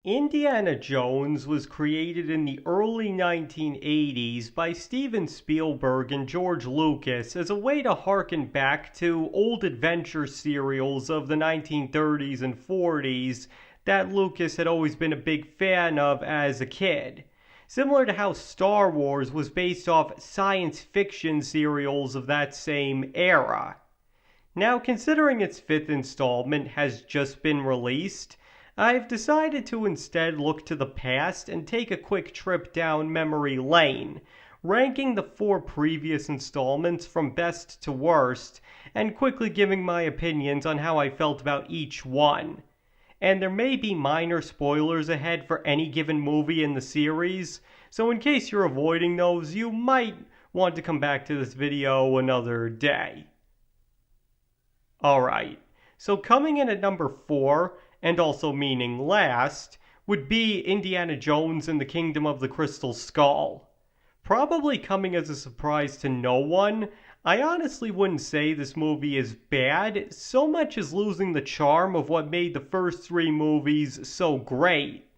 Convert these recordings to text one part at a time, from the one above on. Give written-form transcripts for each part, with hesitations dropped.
Indiana Jones was created in the early 1980s by Steven Spielberg and George Lucas as a way to harken back to old adventure serials of the 1930s and 40s that Lucas had always been a big fan of as a kid. Similar to how Star Wars was based off science fiction serials of that same era. Now, considering its fifth installment has just been released, I've decided to instead look to the past and take a quick trip down memory lane, ranking the four previous installments from best to worst, and quickly giving my opinions on how I felt about each one. And there may be minor spoilers ahead for any given movie in the series, so in case you're avoiding those, you might want to come back to this video another day. Alright, so coming in at number 4, and also meaning last, would be Indiana Jones and the Kingdom of the Crystal Skull. Probably coming as a surprise to no one, I honestly wouldn't say this movie is bad so much as losing the charm of what made the first three movies so great.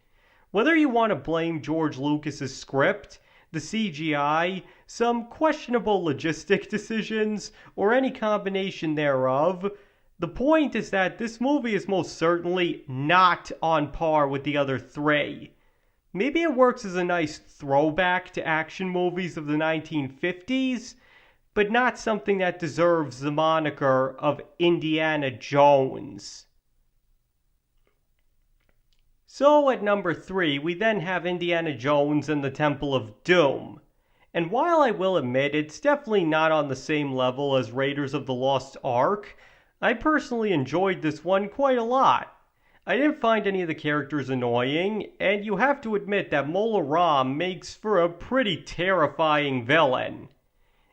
Whether you want to blame George Lucas's script, the CGI, some questionable logistic decisions, or any combination thereof, the point is that this movie is most certainly not on par with the other three. Maybe it works as a nice throwback to action movies of the 1950s, but not something that deserves the moniker of Indiana Jones. So at number 3, we then have Indiana Jones and the Temple of Doom. And while I will admit it's definitely not on the same level as Raiders of the Lost Ark, I personally enjoyed this one quite a lot. I didn't find any of the characters annoying, and you have to admit that Mola Ram makes for a pretty terrifying villain.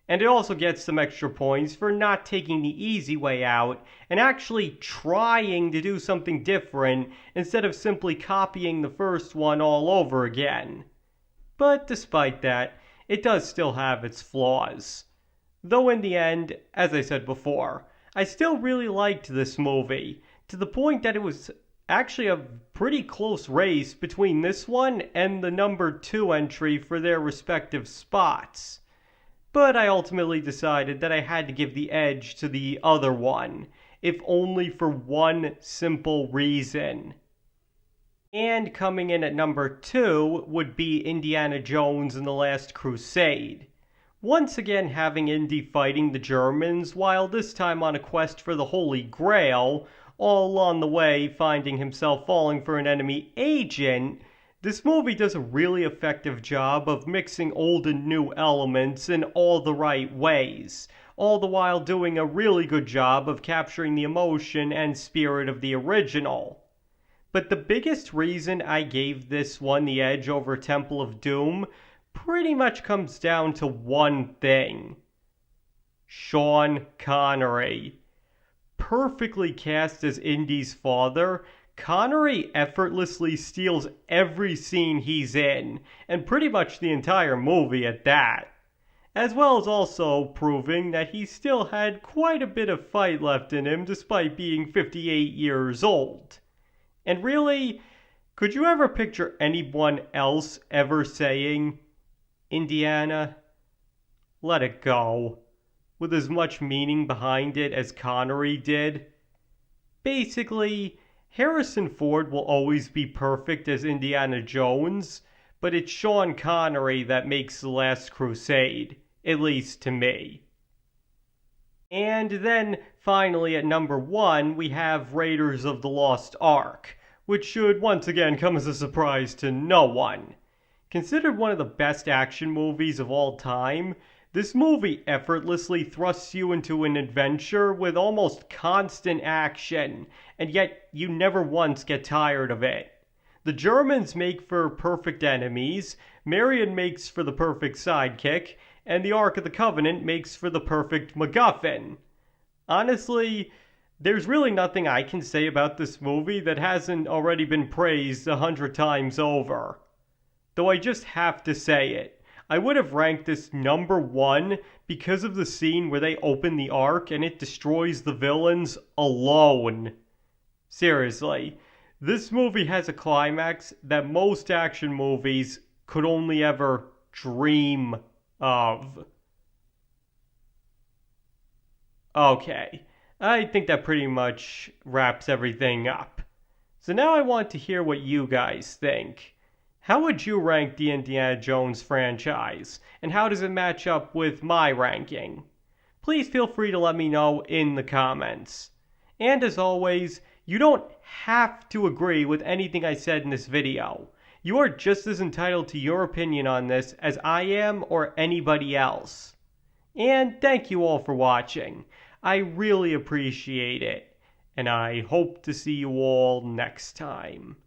And it also gets some extra points for not taking the easy way out and actually trying to do something different instead of simply copying the first one all over again. But despite that, it does still have its flaws. Though in the end, as I said before, I still really liked this movie, to the point that it was actually a pretty close race between this one and the number 2 entry for their respective spots. But I ultimately decided that I had to give the edge to the other one, if only for one simple reason. And coming in at number 2 would be Indiana Jones and the Last Crusade. Once again having Indy fighting the Germans, while this time on a quest for the Holy Grail, all along the way finding himself falling for an enemy agent, this movie does a really effective job of mixing old and new elements in all the right ways, all the while doing a really good job of capturing the emotion and spirit of the original. But the biggest reason I gave this one the edge over Temple of Doom pretty much comes down to one thing. Sean Connery. Perfectly cast as Indy's father, Connery effortlessly steals every scene he's in, and pretty much the entire movie at that. As well as also proving that he still had quite a bit of fight left in him despite being 58 years old. And really, could you ever picture anyone else ever saying, "Indiana, let it go," with as much meaning behind it as Connery did? Basically, Harrison Ford will always be perfect as Indiana Jones, but it's Sean Connery that makes The Last Crusade, at least to me. And then, finally at number 1, we have Raiders of the Lost Ark, which should once again come as a surprise to no one. Considered one of the best action movies of all time, this movie effortlessly thrusts you into an adventure with almost constant action, and yet you never once get tired of it. The Germans make for perfect enemies, Marion makes for the perfect sidekick, and the Ark of the Covenant makes for the perfect MacGuffin. Honestly, there's really nothing I can say about this movie that hasn't already been praised 100 times over. Though I just have to say it. I would have ranked this number 1 because of the scene where they open the Ark and it destroys the villains alone. Seriously, This movie has a climax that most action movies could only ever dream of. Okay, I think that pretty much wraps everything up. So now I want to hear what you guys think. How would you rank the Indiana Jones franchise? And how does it match up with my ranking? Please feel free to let me know in the comments. And as always, you don't have to agree with anything I said in this video. You are just as entitled to your opinion on this as I am or anybody else. And thank you all for watching. I really appreciate it. And I hope to see you all next time.